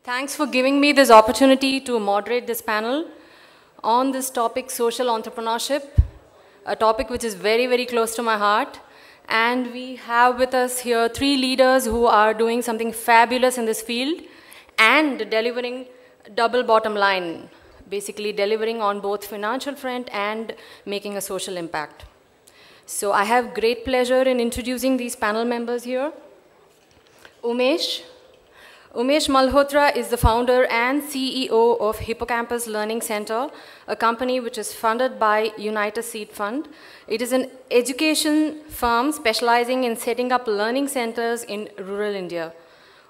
Thanks for giving me this opportunity to moderate this panel on this topic, social entrepreneurship, a topic which is very, very close to my heart. And we have with us here 3 leaders who are doing something fabulous in this field and delivering double bottom line, basically delivering on both financial front and making a social impact. So I have great pleasure in introducing these panel members here. Umesh Malhotra is the founder and CEO of Hippocampus Learning Center, a company which is funded by United Seed Fund. It is an education firm specializing in setting up learning centers in rural India.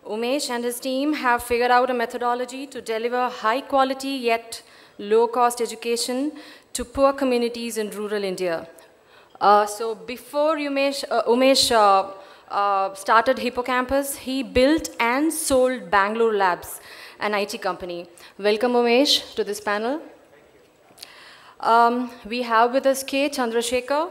Umesh and his team have figured out a methodology to deliver high quality yet low cost education to poor communities in rural India. So before Umesh started Hippocampus, he built and sold Bangalore Labs, an IT company. Welcome, Umesh, to this panel. We have with us K. Chandrasekhar.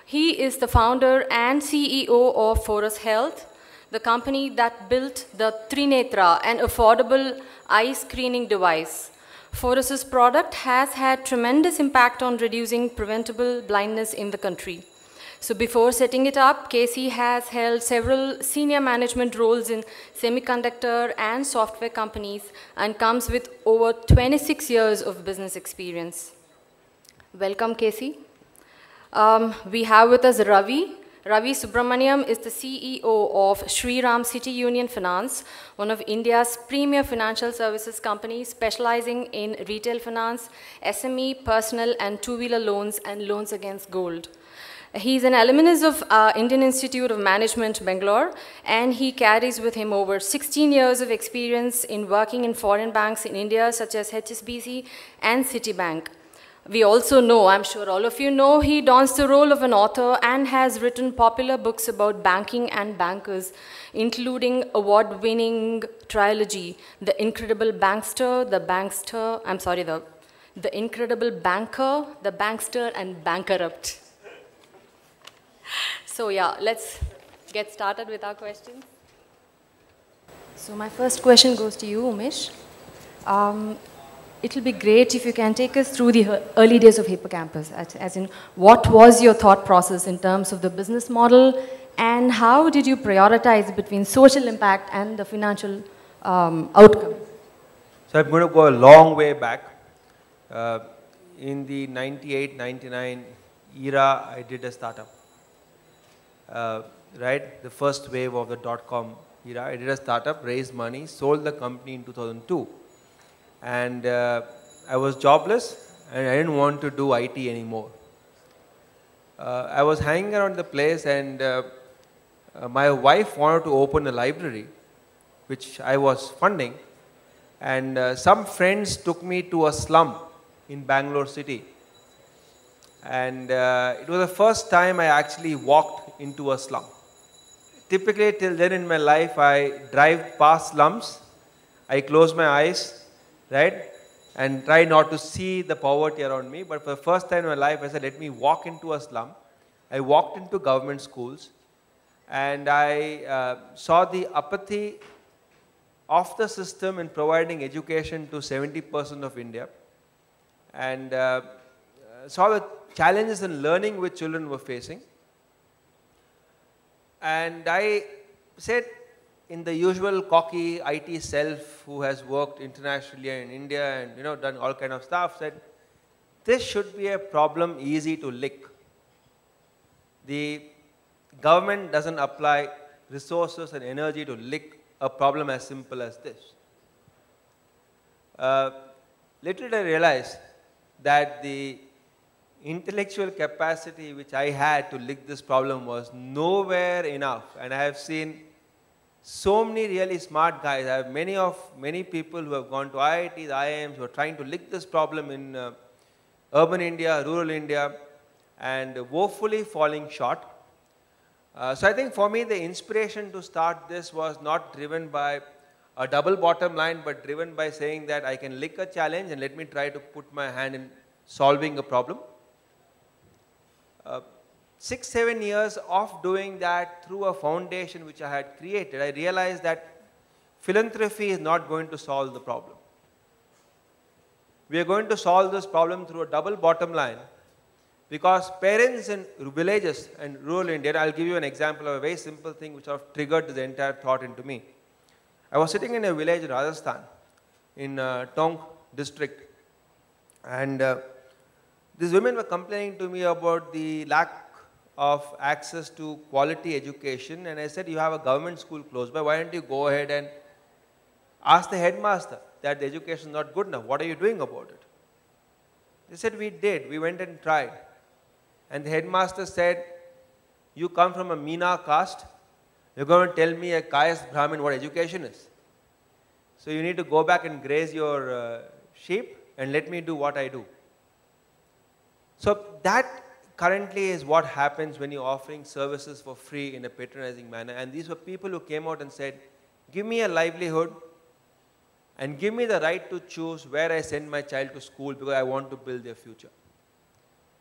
He is the founder and CEO of Forus Health, the company that built the Trinetra, an affordable eye screening device. Forus's product has had tremendous impact on reducing preventable blindness in the country. So before setting it up, KC has held several senior management roles in semiconductor and software companies and comes with over 26 years of business experience. Welcome, KC. We have with us Ravi. Ravi Subramanian is the CEO of Shriram City Union Finance, one of India's premier financial services companies specializing in retail finance, SME, personal and two-wheeler loans and loans against gold. He's an alumnus of Indian Institute of Management, Bangalore, and he carries with him over 16 years of experience in working in foreign banks in India, such as HSBC and Citibank. We also know, I'm sure all of you know, he dons the role of an author and has written popular books about banking and bankers, including award-winning trilogy, The Incredible Bankster, The Incredible Banker, The Bankster, and Bankrupt. So yeah, let's get started with our questions. So my first question goes to you, Umesh. It will be great if you can take us through the early days of Hippocampus, as in what was your thought process in terms of the business model and how did you prioritize between social impact and the financial outcome? So I'm going to go a long way back. In the 98, 99 era, I did a startup. Right, the first wave of the .com era. I did a startup, raised money, sold the company in 2002. And I was jobless and I didn't want to do IT anymore. I was hanging around the place and my wife wanted to open a library, which I was funding. And some friends took me to a slum in Bangalore city. And it was the first time I actually walked into a slum. Typically, till then in my life, I drive past slums, I close my eyes, right, and try not to see the poverty around me. But for the first time in my life, I said, let me walk into a slum. I walked into government schools, and I saw the apathy of the system in providing education to 70% of India, and saw the challenges in learning which children were facing. And I said, in the usual cocky IT self who has worked internationally in India and done all kind of stuff, said, this should be a problem easy to lick. The government doesn't apply resources and energy to lick a problem as simple as this. Little did I realize that the intellectual capacity which I had to lick this problem was nowhere enough. And I have seen so many really smart guys. I have many people who have gone to IITs, IIMs, who are trying to lick this problem in urban India, rural India, and woefully falling short. So I think for me the inspiration to start this was not driven by a double bottom line, but driven by saying that I can lick a challenge and let me try to put my hand in solving a problem. 6-7 years of doing that through a foundation which I had created, I realized that philanthropy is not going to solve the problem. We are going to solve this problem through a double bottom line, because parents in villages and rural India, I'll give you an example of a very simple thing which sort of triggered the entire thought into me. I was sitting in a village in Rajasthan, in Tonk district, and these women were complaining to me about the lack of access to quality education, and I said, you have a government school close by, why don't you go ahead and ask the headmaster that the education is not good enough, what are you doing about it? They said, we did, we went and tried. And the headmaster said, you come from a Meena caste, you're going to tell me a Kayas Brahmin what education is. So you need to go back and graze your sheep and let me do what I do. So that currently is what happens when you're offering services for free in a patronizing manner. And these were people who came out and said, give me a livelihood and give me the right to choose where I send my child to school because I want to build their future.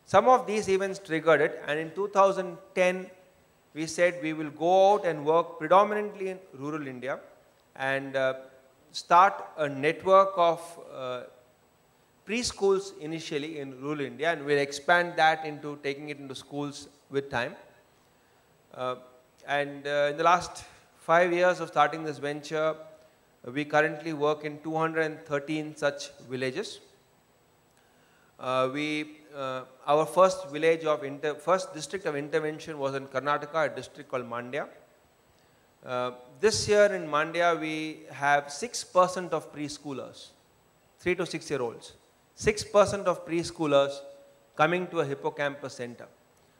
Some of these events triggered it, and in 2010, we said we will go out and work predominantly in rural India and start a network of preschools initially in rural India, and we'll expand that into taking it into schools with time. In the last 5 years of starting this venture, we currently work in 213 such villages. Our first village of first district of intervention was in Karnataka, a district called Mandya. This year in Mandya, we have 6% of preschoolers, 3 to 6 year olds. 6% of preschoolers coming to a Hippocampus center.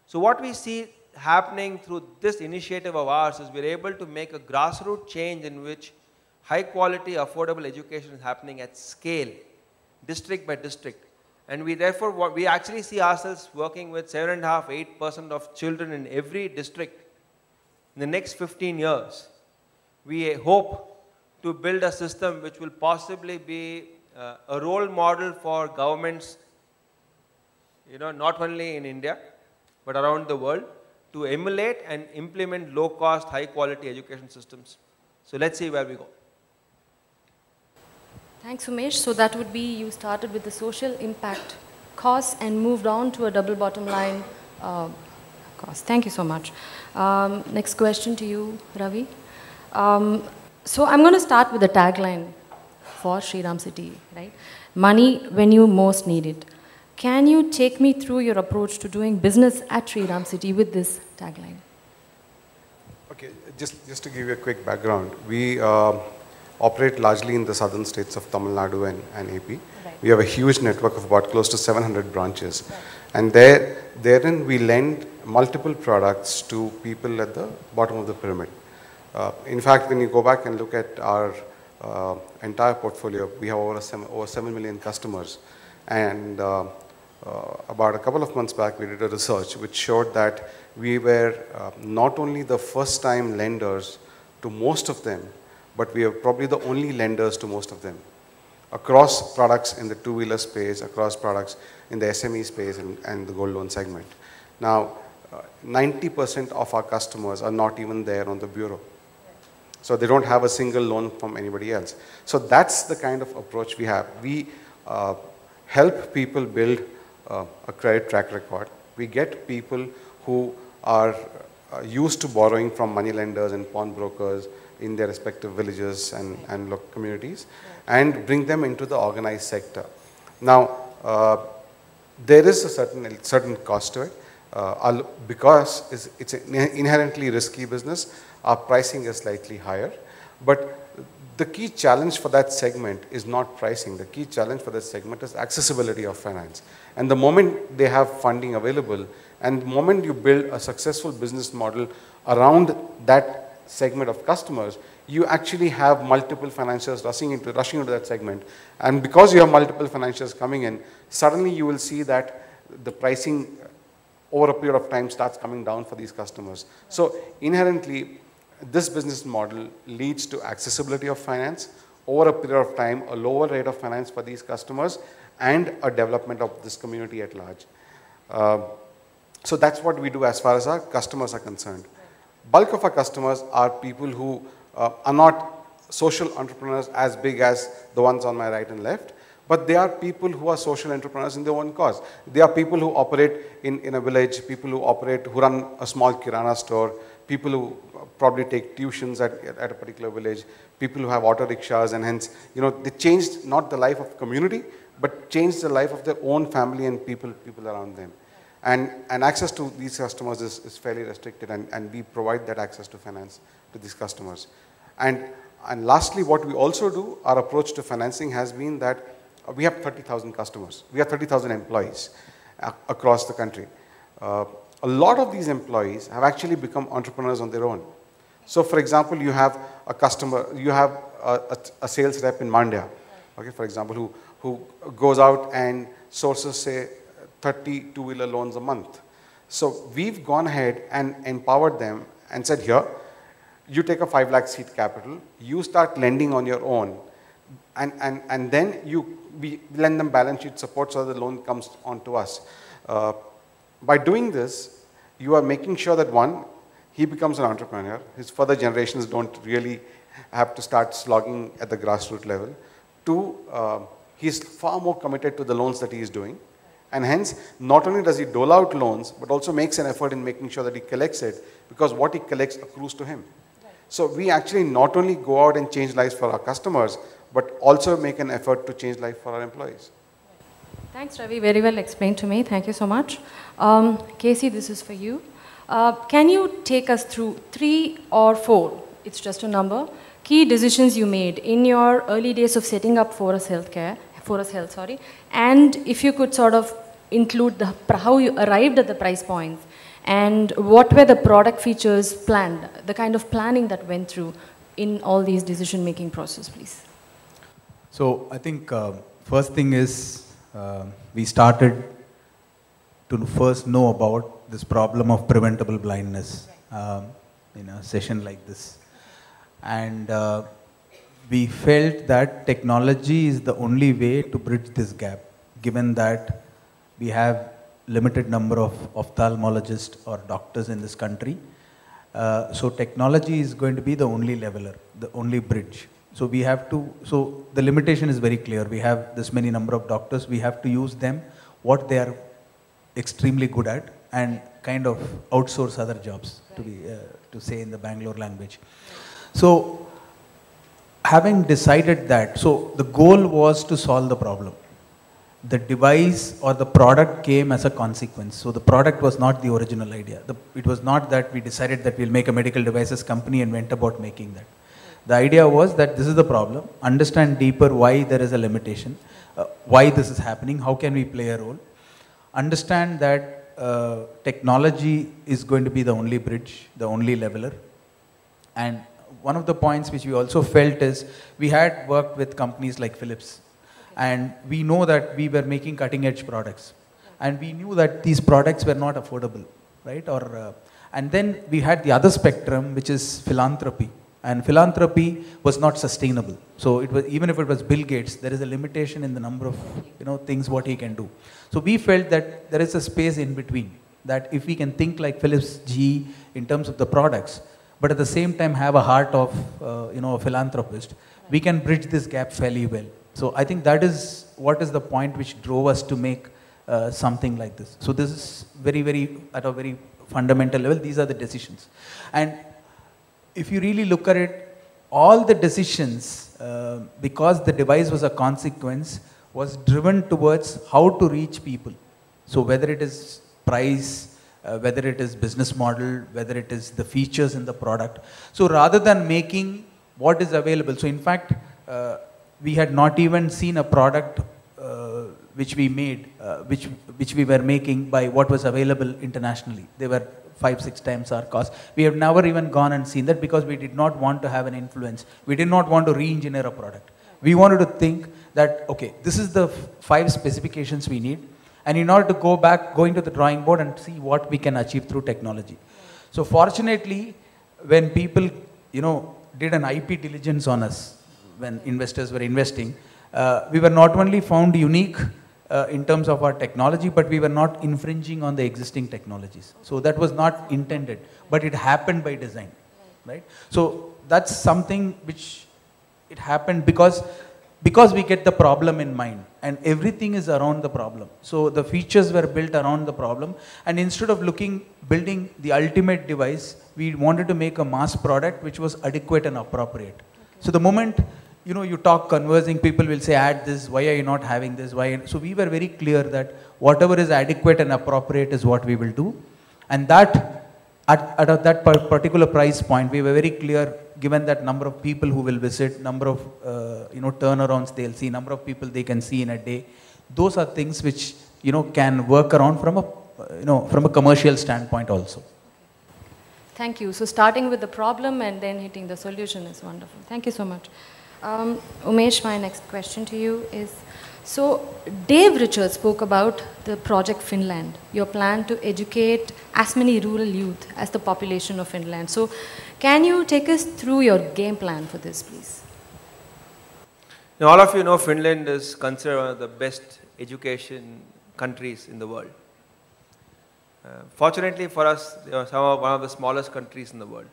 So what we see happening through this initiative of ours is we're able to make a grassroots change in which high quality, affordable education is happening at scale, district by district. And we therefore, we actually see ourselves working with 7.5–8% of children in every district in the next 15 years. We hope to build a system which will possibly be a role model for governments, not only in India, but around the world, to emulate and implement low-cost, high-quality education systems. So let's see where we go. Thanks, Umesh. So that would be, you started with the social impact cost and moved on to a double bottom line cost. Thank you so much. Next question to you, Ravi. So I'm going to start with the tagline for Shriram City, right? Money when you most need it. Can you take me through your approach to doing business at Shriram City with this tagline? Okay, just to give you a quick background, we operate largely in the southern states of Tamil Nadu and AP. Right. We have a huge network of about close to 700 branches. Right. And therein we lend multiple products to people at the bottom of the pyramid. In fact, when you go back and look at our entire portfolio, we have over 7 million customers. And about a couple of months back, we did a research which showed that we were not only the first time lenders to most of them, but we are probably the only lenders to most of them, across products in the two-wheeler space, across products in the SME space and the gold loan segment. Now, 90% of our customers are not even there on the bureau. So they don't have a single loan from anybody else. So that's the kind of approach we have. We help people build a credit track record. We get people who are used to borrowing from money lenders and pawnbrokers in their respective villages and local communities, and bring them into the organized sector. Now, there is a certain cost to it. Because it's an inherently risky business, our pricing is slightly higher. But the key challenge for that segment is not pricing. The key challenge for that segment is accessibility of finance. And the moment they have funding available, and the moment you build a successful business model around that segment of customers, you actually have multiple financiers rushing into that segment. And because you have multiple financiers coming in, suddenly you will see that the pricing over a period of time starts coming down for these customers. So inherently, this business model leads to accessibility of finance, over a period of time, a lower rate of finance for these customers, and a development of this community at large. So that's what we do as far as our customers are concerned. Bulk of our customers are people who are not social entrepreneurs as big as the ones on my right and left, but they are people who are social entrepreneurs in their own cause. They are people who operate in a village, people who run a small kirana store, people who probably take tuitions at a particular village, people who have auto rickshaws, and hence, they changed not the life of community, but changed the life of their own family and people around them. And access to these customers is fairly restricted, and we provide that access to finance to these customers. And lastly, what we also do, our approach to financing has been that we have 30,000 customers. We have 30,000 employees across the country. A lot of these employees have actually become entrepreneurs on their own. So for example, you have a customer, you have a sales rep in Mandya, okay, for example, who goes out and sources, say, 30 two-wheeler loans a month. So we've gone ahead and empowered them and said, here, you take a 5 lakh seed capital, you start lending on your own, and then we lend them balance sheet support so the loan comes onto us. By doing this, you are making sure that one, he becomes an entrepreneur. His further generations don't really have to start slogging at the grassroots level. Two, he's far more committed to the loans that he is doing. And hence, not only does he dole out loans, but also makes an effort in making sure that he collects it, because what he collects accrues to him. Right. So we actually not only go out and change lives for our customers, but also make an effort to change life for our employees. Thanks, Ravi. Very well explained to me. Thank you so much. Casey, this is for you. Can you take us through 3 or 4, it's just a number, key decisions you made in your early days of setting up Forus Health, and if you could sort of include how you arrived at the price points, and what were the product features planned, the kind of planning that went through in all these decision-making process, please. So I think first thing is we started to first know about this problem of preventable blindness in a session like this. And we felt that technology is the only way to bridge this gap, given that we have limited number of ophthalmologists or doctors in this country. So technology is going to be the only leveler, the only bridge. So we have to, so the limitation is very clear. We have this many number of doctors. We have to use them, what they are extremely good at, and kind of outsource other jobs, to say in the Bangalore language. So having decided that, so the goal was to solve the problem. The device or the product came as a consequence. So the product was not the original idea. It was not that we decided that we'll make a medical devices company and went about making that. The idea was that this is the problem, understand deeper why there is a limitation, why this is happening, how can we play a role, understand that technology is going to be the only bridge, the only leveler. And one of the points which we also felt is, we had worked with companies like Philips, and we know that we were making cutting edge products, and we knew that these products were not affordable, right? And then we had the other spectrum, which is philanthropy. And philanthropy was not sustainable. So it was, even if it was Bill Gates, there is a limitation in the number of things what he can do. So we felt that there is a space in between, that if we can think like Philips, GE in terms of the products, but at the same time have a heart of a philanthropist, we can bridge this gap fairly well. So I think that is what is the point which drove us to make something like this. So this is very, very, at a very fundamental level, these are the decisions. And if you really look at it, all the decisions, because the device was a consequence, was driven towards how to reach people. So whether it is price, whether it is business model, whether it is the features in the product. So rather than making what is available, so in fact, we had not even seen a product which we made, which we were making by what was available internationally. They were 5-6 times our cost. We have never even gone and seen that, because we did not want to have an influence. We did not want to re-engineer a product. We wanted to think that, okay, this is the 5 specifications we need, and in order to go into the drawing board and see what we can achieve through technology. So fortunately, when people, did an IP diligence on us, when investors were investing, we were not only found unique in terms of our technology, but we were not infringing on the existing technologies. So that was not intended, but it happened by design, right? So that's something which it happened because we get the problem in mind and everything is around the problem. So the features were built around the problem, and instead of building the ultimate device, we wanted to make a mass product which was adequate and appropriate. Okay. So the moment you talk conversing, people will say, add this, why are you not having this? Why? So we were very clear that whatever is adequate and appropriate is what we will do. And that, at that particular price point, we were very clear, given that number of people who will visit, number of turnarounds they'll see, number of people they can see in a day. Those are things which can work around from a commercial standpoint also. Thank you. So starting with the problem and then hitting the solution is wonderful. Thank you so much. Umesh, my next question to you is, so Dave Richards spoke about the project Finland, your plan to educate as many rural youth as the population of Finland. So can you take us through your game plan for this, please? Now, all of you know Finland is considered one of the best education countries in the world. Fortunately for us, they are one of the smallest countries in the world.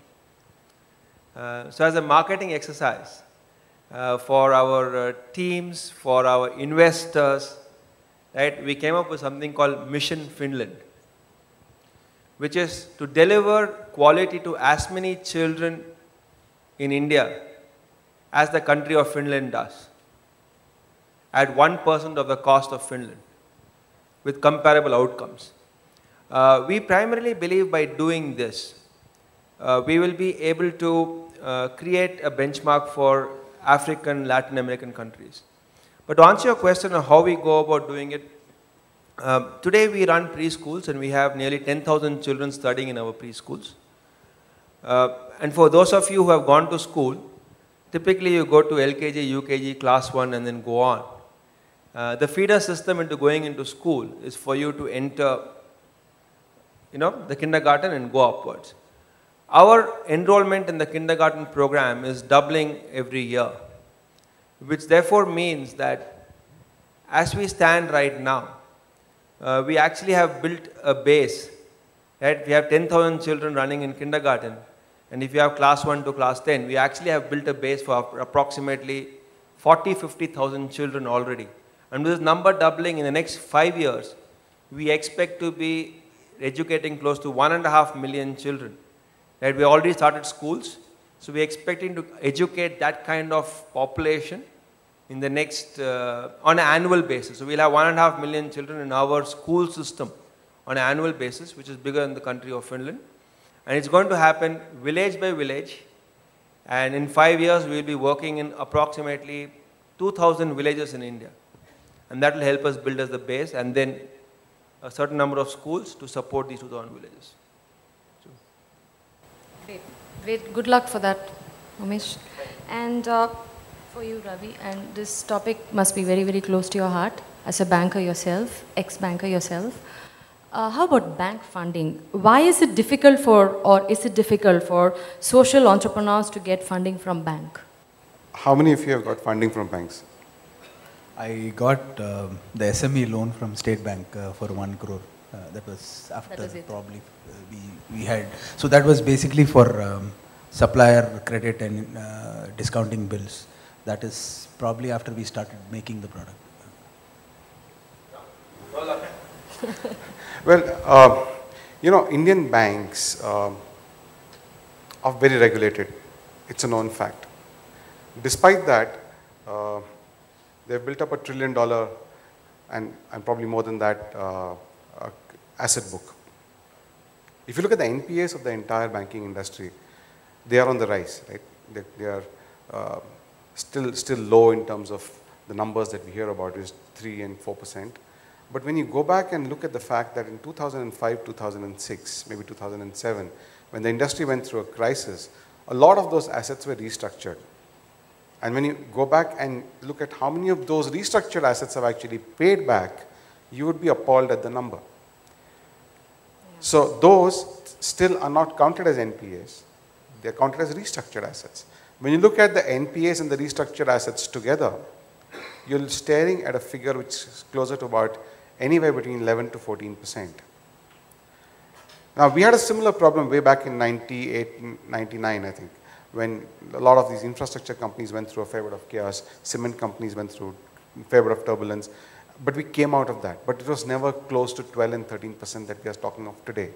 So as a marketing exercise, for our teams, for our investors, right, we came up with something called Mission Finland, which is to deliver quality to as many children in India as the country of Finland does, at 1% of the cost of Finland, with comparable outcomes. We primarily believe by doing this, we will be able to create a benchmark for African, Latin American countries. But to answer your question on how we go about doing it, today we run preschools and we have nearly 10,000 children studying in our preschools. And for those of you who have gone to school, typically you go to LKG, UKG, class 1 and then go on. The feeder system into going into school is for you to enter the kindergarten and go upwards. Our enrollment in the kindergarten program is doubling every year, which therefore means that as we stand right now, we actually have built a base. Right? We have 10,000 children running in kindergarten, and if you have class 1 to class 10, we actually have built a base for approximately 40,000-50,000 children already. And with this number doubling in the next 5 years, we expect to be educating close to 1.5 million children. Right? We already started schools, so we're expecting to educate that kind of population in the next, on an annual basis. So we'll have 1.5 million children in our school system on an annual basis, which is bigger than the country of Finland. And it's going to happen village by village. And in 5 years, we'll be working in approximately 2,000 villages in India. And that will help us build as the base, and then a certain number of schools to support these 2,000 villages. Great. Great. Good luck for that, Umesh. And for you, Ravi, and this topic must be very, very close to your heart as a banker yourself, ex-banker yourself. How about bank funding? Why is it difficult for social entrepreneurs to get funding from bank? How many of you have got funding from banks? I got the SME loan from State Bank for 1 crore. That was after probably we had. So that was basically for supplier credit and discounting bills. That is probably after we started making the product. Well, Indian banks are very regulated. It's a known fact. Despite that, they've built up $1 trillion and probably more than that asset book. If you look at the NPAs of the entire banking industry, they are on the rise, right? They are still low in terms of the numbers that we hear about, is 3 and 4%. But when you go back and look at the fact that in 2005, 2006, maybe 2007, when the industry went through a crisis, a lot of those assets were restructured. And when you go back and look at how many of those restructured assets have actually paid back, you would be appalled at the number. So those still are not counted as NPAs. They are counted as restructured assets. When you look at the NPAs and the restructured assets together, you're staring at a figure which is closer to about anywhere between 11 to 14%. Now, we had a similar problem way back in 98, 99, I think, when a lot of these infrastructure companies went through a fair bit of chaos, cement companies went through a fair bit of turbulence, but we came out of that. But it was never close to 12 and 13% that we are talking of today.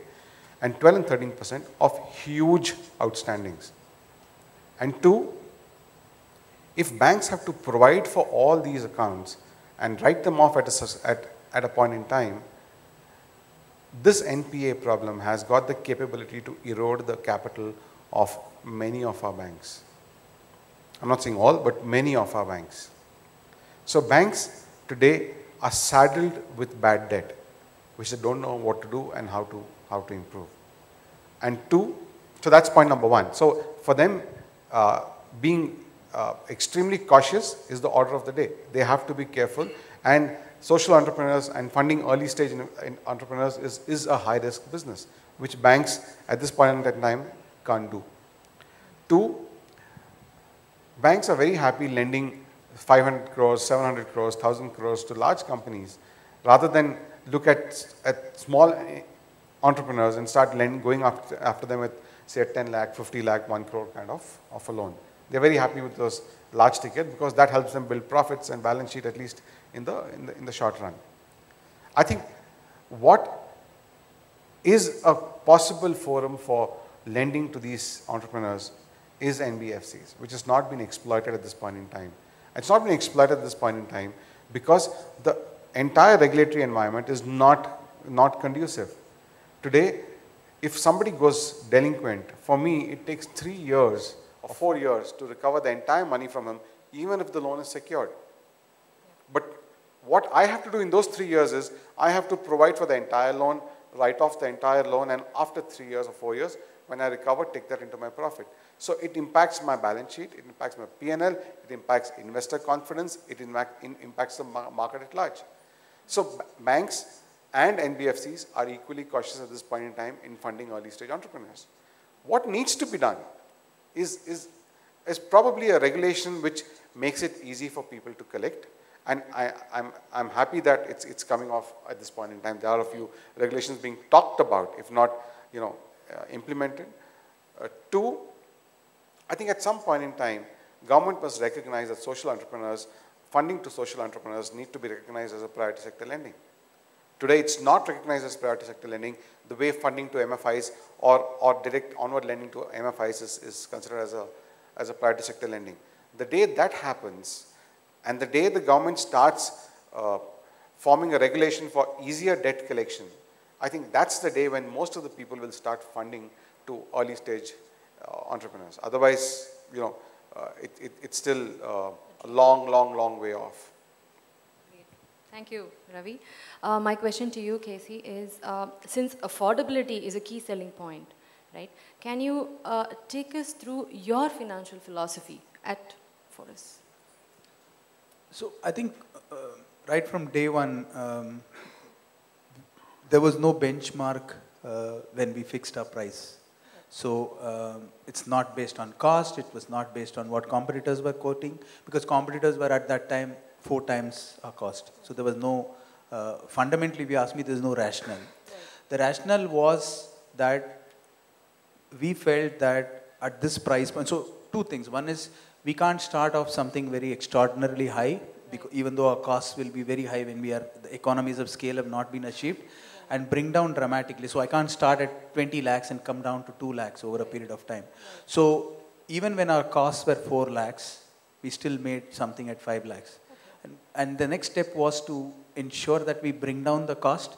And 12 and 13% of huge outstandings. And two, if banks have to provide for all these accounts and write them off at a point in time, this NPA problem has got the capability to erode the capital of many of our banks. I'm not saying all, but many of our banks. So banks today are saddled with bad debt, which they don't know what to do and how to improve. And two, so that's point number one. So for them, being extremely cautious is the order of the day. They have to be careful, and social entrepreneurs and funding early stage entrepreneurs is a high risk business, which banks at this point in time can't do. Two, banks are very happy lending 500 crores, 700 crores, 1,000 crores to large companies, rather than look at small entrepreneurs and start going after them with, say, a 10 lakh, 50 lakh, 1 crore kind of a loan. They're very happy with those large tickets because that helps them build profits and balance sheet, at least in the short run. I think what is a possible forum for lending to these entrepreneurs is NBFCs, which has not been exploited at this point in time. It's not been exploited at this point in time because the entire regulatory environment is not conducive. Today, if somebody goes delinquent, for me, it takes 3 years or 4 years to recover the entire money from him, even if the loan is secured. But what I have to do in those 3 years is, I have to provide for the entire loan, write off the entire loan, and after 3 years or 4 years, when I recover, take that into my profit. So it impacts my balance sheet, it impacts my P&L, it impacts investor confidence, it impacts the market at large. So banks and NBFCs are equally cautious at this point in time in funding early stage entrepreneurs. What needs to be done is probably a regulation which makes it easy for people to collect. And I'm happy that it's coming off at this point in time. There are a few regulations being talked about, if not implemented. Two, I think at some point in time, government must recognize that social entrepreneurs, funding to social entrepreneurs need to be recognized as a priority sector lending. Today, it's not recognized as priority sector lending. The way funding to MFIs or direct onward lending to MFIs is considered as a priority sector lending. The day that happens, and the day the government starts forming a regulation for easier debt collection, I think that's the day when most of the people will start funding to early stage entrepreneurs. Otherwise, it's still a long way off. Great. Thank you, Ravi. My question to you, Casey, is since affordability is a key selling point, right? Can you take us through your financial philosophy at Forus? So I think right from day one, there was no benchmark when we fixed our price. So it's not based on cost, it was not based on what competitors were quoting, because competitors were at that time 4 times our cost. So there was no, fundamentally if you ask me, there's no rationale. The rationale was that we felt that at this price point, so 2 things. One is we can't start off something very extraordinarily high, because even though our costs will be very high when the economies of scale have not been achieved, and bring down dramatically. So I can't start at 20 lakhs and come down to 2 lakhs over a period of time. So even when our costs were 4 lakhs, we still made something at 5 lakhs. And the next step was to ensure that we bring down the cost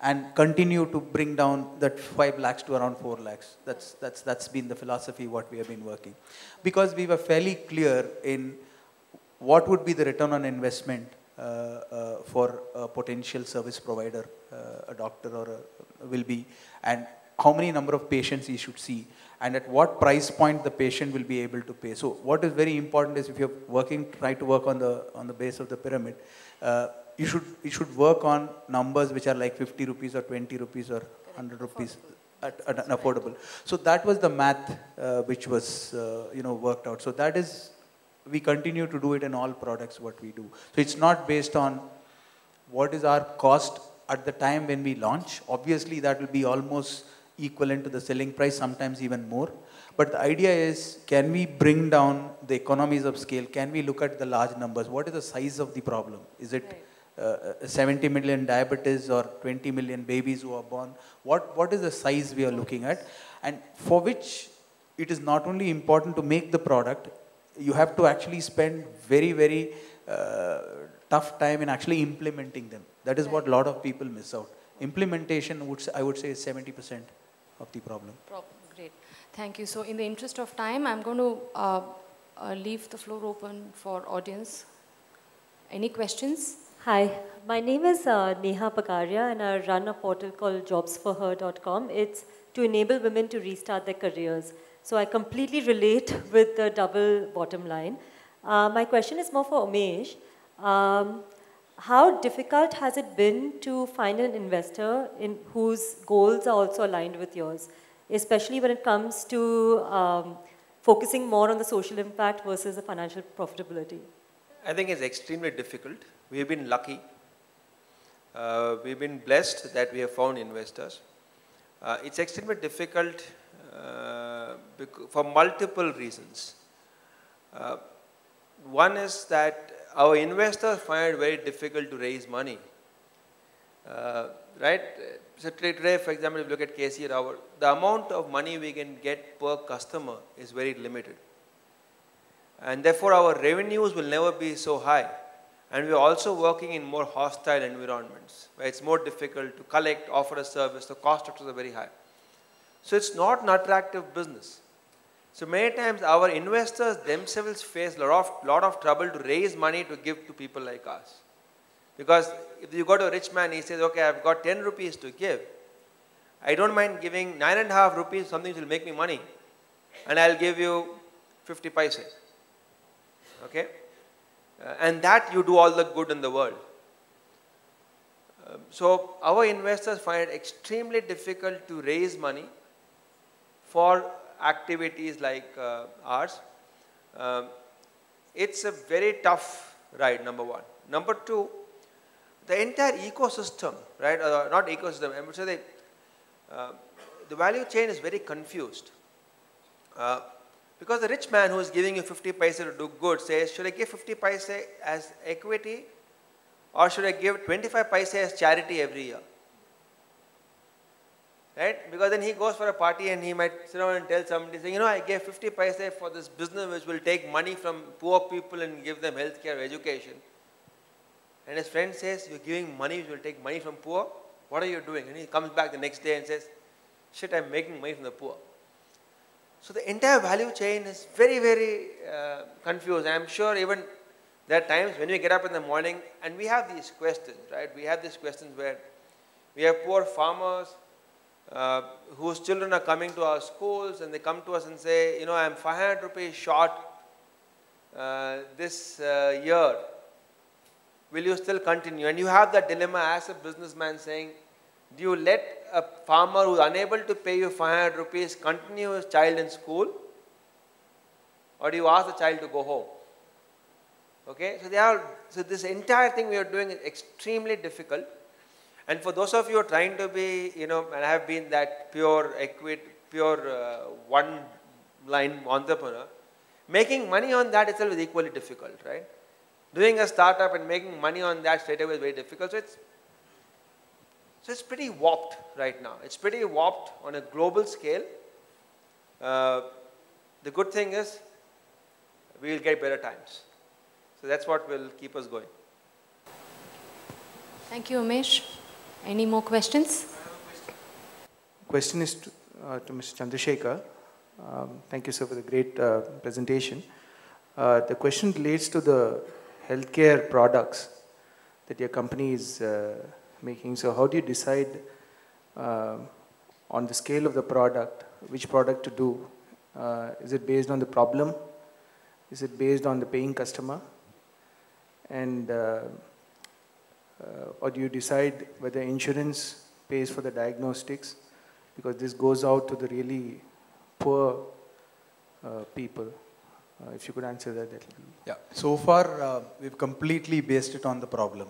and continue to bring down that 5 lakhs to around 4 lakhs. That's been the philosophy what we have been working. Because we were fairly clear in what would be the return on investment for a potential service provider, a doctor or will be, and how many number of patients he should see, and at what price point the patient will be able to pay. So what is very important is if you're try to work on the base of the pyramid, you should work on numbers which are like 50 rupees or 20 rupees or 100 rupees at affordable. So that was the math which was worked out. So that is, we continue to do it in all products what we do. So it's not based on what is our cost at the time when we launch. Obviously that will be almost equivalent to the selling price, sometimes even more. But the idea is, can we bring down the economies of scale? Can we look at the large numbers? What is the size of the problem? Is it 70 million diabetes or 20 million babies who are born? What is the size we are looking at? And for which it is not only important to make the product, you have to actually spend very, very tough time in actually implementing them. That is what a lot of people miss out. Implementation, I would say, is 70% of the problem. Great. Thank you. So in the interest of time, I'm going to leave the floor open for audience. Any questions? Hi, my name is Neha Pagaria and I run a portal called jobsforher.com. It's to enable women to restart their careers. So I completely relate with the double bottom line. My question is more for Umesh. How difficult has it been to find an investor whose goals are also aligned with yours, especially when it comes to focusing more on the social impact versus the financial profitability? I think it's extremely difficult. We've been lucky. We've been blessed that we have found investors. It's extremely difficult for multiple reasons. One is that our investors find it very difficult to raise money. Right? So today, for example, if you look at KC Rao, the amount of money we can get per customer is very limited. And therefore, our revenues will never be so high. And we are also working in more hostile environments, where it's more difficult to collect, offer a service, the cost structures are very high. So it's not an attractive business. So many times our investors themselves face a lot of trouble to raise money to give to people like us. Because if you go to a rich man, he says, okay, I've got 10 rupees to give. I don't mind giving 9.5 rupees, something which will make me money. And I'll give you 50 paise. Okay? And that you do all the good in the world. So our investors find it extremely difficult to raise money for activities like ours. It's a very tough ride, number one. Number two, the entire ecosystem, right, not ecosystem, I would say the value chain is very confused. Because the rich man who is giving you 50 paise to do good says, should I give 50 paise as equity or should I give 25 paise as charity every year? Right? Because then he goes for a party and he might sit down and tell somebody, saying, you know, I gave 50 paise for this business which will take money from poor people and give them healthcare or education. And his friend says, you're giving money which will take money from poor? What are you doing? And he comes back the next day and says, shit, I'm making money from the poor. So the entire value chain is very, very confused. I'm sure even there are times when we get up in the morning and we have these questions, right? We have these questions where we have poor farmers whose children are coming to our schools and they come to us and say, you know, I'm 500 rupees short this year. Will you still continue? And you have that dilemma as a businessman saying, do you let a farmer who is unable to pay you 500 rupees continue his child in school? Or do you ask the child to go home? Okay, so this entire thing we are doing is extremely difficult. And for those of you who are trying to be, you know, and I have been that pure one-line entrepreneur, making money on that itself is equally difficult, right? Doing a startup and making money on that straight away is very difficult. So it's pretty warped right now. It's pretty warped on a global scale. The good thing is we will get better times. So that's what will keep us going. Thank you, Umesh. Any more questions? Question is to Mr. Chandrasekhar. Thank you, sir, for the great presentation. The question relates to the healthcare products that your company is making. So how do you decide on the scale of the product, which product to do? Is it based on the problem? Is it based on the paying customer? And or do you decide whether insurance pays for the diagnostics? Because this goes out to the really poor people. If you could answer that, that would be... Yeah, so far we've completely based it on the problem.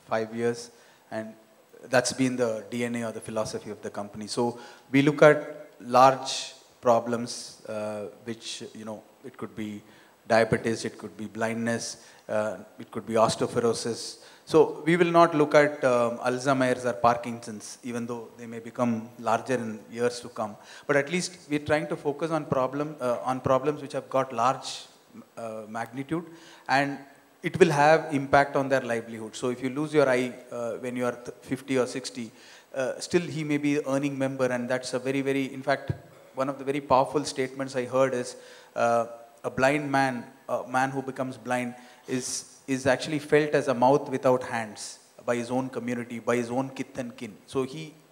5 years, and that's been the DNA or the philosophy of the company. So we look at large problems, which, you know, it could be diabetes, it could be blindness, it could be osteoporosis. So we will not look at Alzheimer's or Parkinson's, even though they may become larger in years to come. But at least we're trying to focus on problems which have got large magnitude, and it will have impact on their livelihood. So if you lose your eye when you are 50 or 60, still he may be earning member, and that's a very, very, in fact, one of the very powerful statements I heard is a blind man, a man who becomes blind is actually felt as a mouth without hands by his own community, by his own kith and kin. So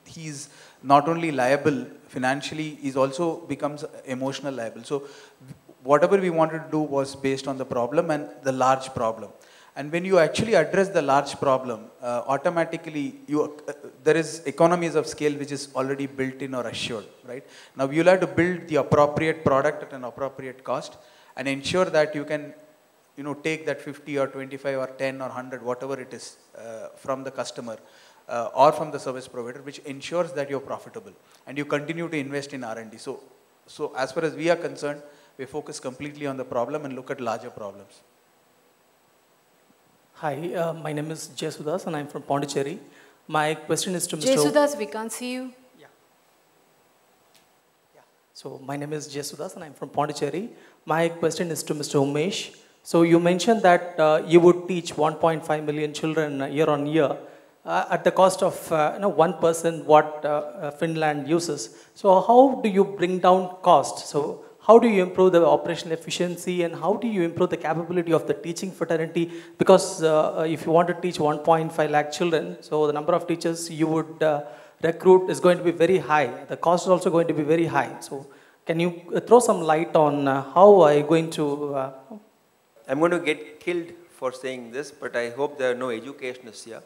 he's not only liable financially, he also becomes emotional liable. So whatever we wanted to do was based on the problem and the large problem. And when you actually address the large problem, automatically there is economies of scale which is already built in or assured, right? Now you'll have to build the appropriate product at an appropriate cost and ensure that you can, you know, take that 50 or 25 or 10 or 100, whatever it is, from the customer or from the service provider, which ensures that you're profitable and you continue to invest in R&D. So as far as we are concerned, we focus completely on the problem and look at larger problems. Hi, my name is Jesudas and I'm from Pondicherry. My question is to Mr. Jesudas, we can't see you. Yeah. So my name is Jesudas and I'm from Pondicherry. My question is to Mr. Umesh. So you mentioned that you would teach 1.5 million children year on year at the cost of 1% what Finland uses. So how do you bring down cost? So how do you improve the operational efficiency, and how do you improve the capability of the teaching fraternity? Because if you want to teach 1.5 lakh children, so the number of teachers you would recruit is going to be very high. The cost is also going to be very high. So can you throw some light on how are you going to... I'm going to get killed for saying this, but I hope there are no educationists here.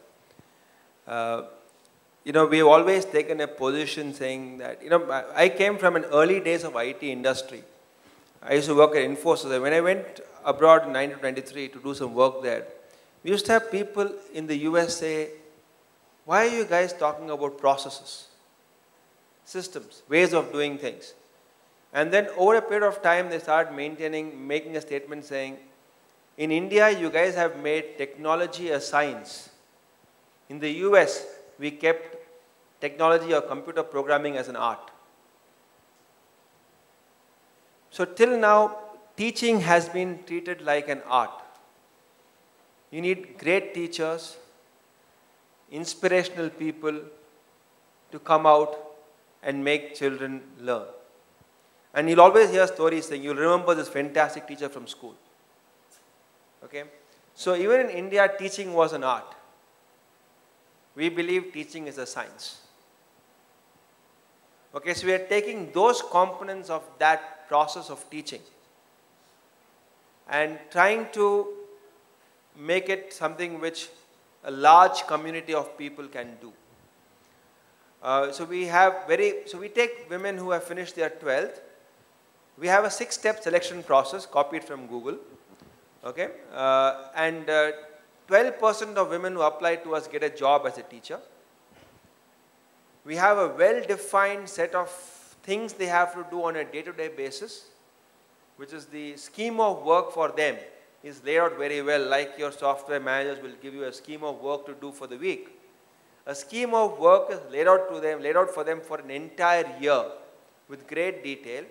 You know, we've always taken a position saying that, you know, I came from an early days of IT industry. I used to work at Infosys. When I went abroad in 1993 to do some work there, we used to have people in the US say, why are you guys talking about processes, systems, ways of doing things? And then over a period of time, they started making a statement saying, in India, you guys have made technology a science. In the US, we kept technology or computer programming as an art. So till now, teaching has been treated like an art. You need great teachers, inspirational people to come out and make children learn. And you'll always hear stories saying, you'll remember this fantastic teacher from school. Okay? So even in India, teaching was an art. We believe teaching is a science. Okay, so we are taking those components of that process of teaching and trying to make it something which a large community of people can do. So we take women who have finished their 12th. We have a 6-step selection process copied from Google. Okay, and 12% of women who apply to us get a job as a teacher. We have a well-defined set of things they have to do on a day-to-day basis, which is the scheme of work for them is laid out very well, like your software managers will give you a scheme of work to do for the week. A scheme of work is laid out for them for an entire year with great detail.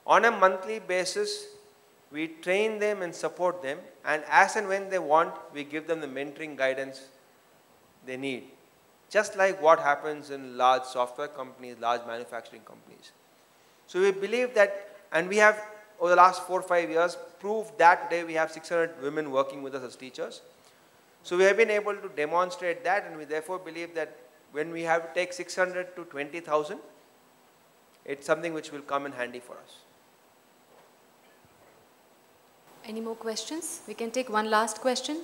On a monthly basis, we train them and support them, and as and when they want, we give them the mentoring guidance they need. Just like what happens in large software companies, large manufacturing companies. So we believe that, and we have over the last 4 or 5 years proved that today we have 600 women working with us as teachers. So we have been able to demonstrate that, and we therefore believe that when we have to take 600 to 20,000, it's something which will come in handy for us. Any more questions? We can take one last question.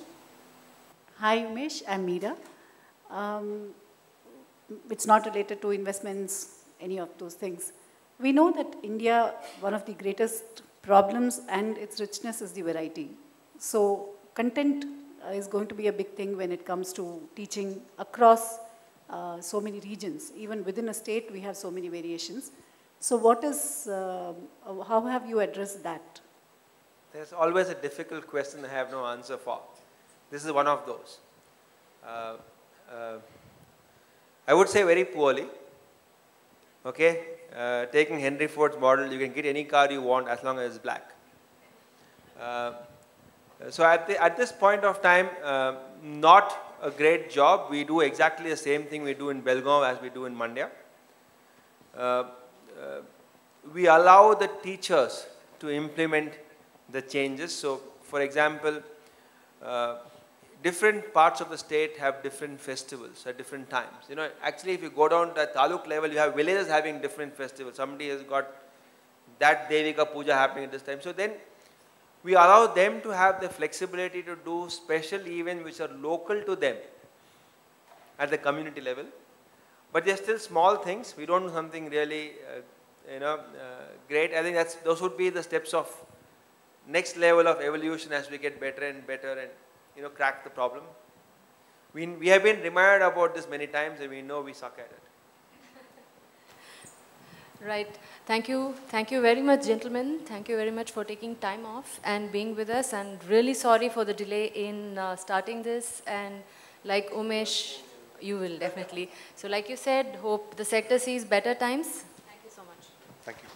Hi Umesh, I'm Meera. It's not related to investments, any of those things. We know that India, one of the greatest problems and its richness is the variety. So content is going to be a big thing when it comes to teaching across so many regions. Even within a state, we have so many variations. So what is, how have you addressed that? There's always a difficult question I have no answer for. This is one of those. I would say very poorly. Okay, taking Henry Ford's model, you can get any car you want as long as it's black. So at this point of time, not a great job. We do exactly the same thing we do in Belgaum as we do in Mandya. We allow the teachers to implement the changes. So, for example, different parts of the state have different festivals at different times. You know, actually, if you go down to taluk level, you have villages having different festivals. Somebody has got that Devika Puja happening at this time. So then, we allow them to have the flexibility to do special events which are local to them at the community level. But they're still small things. We don't do something really, great. I think those would be the steps of next level of evolution as we get better and better and crack the problem. We have been reminded about this many times and we know we suck at it. Right. Thank you. Thank you very much, gentlemen. Thank you very much for taking time off and being with us. And really sorry for the delay in starting this. And like Umesh, you will definitely. So like you said, hope the sector sees better times. Thank you so much. Thank you.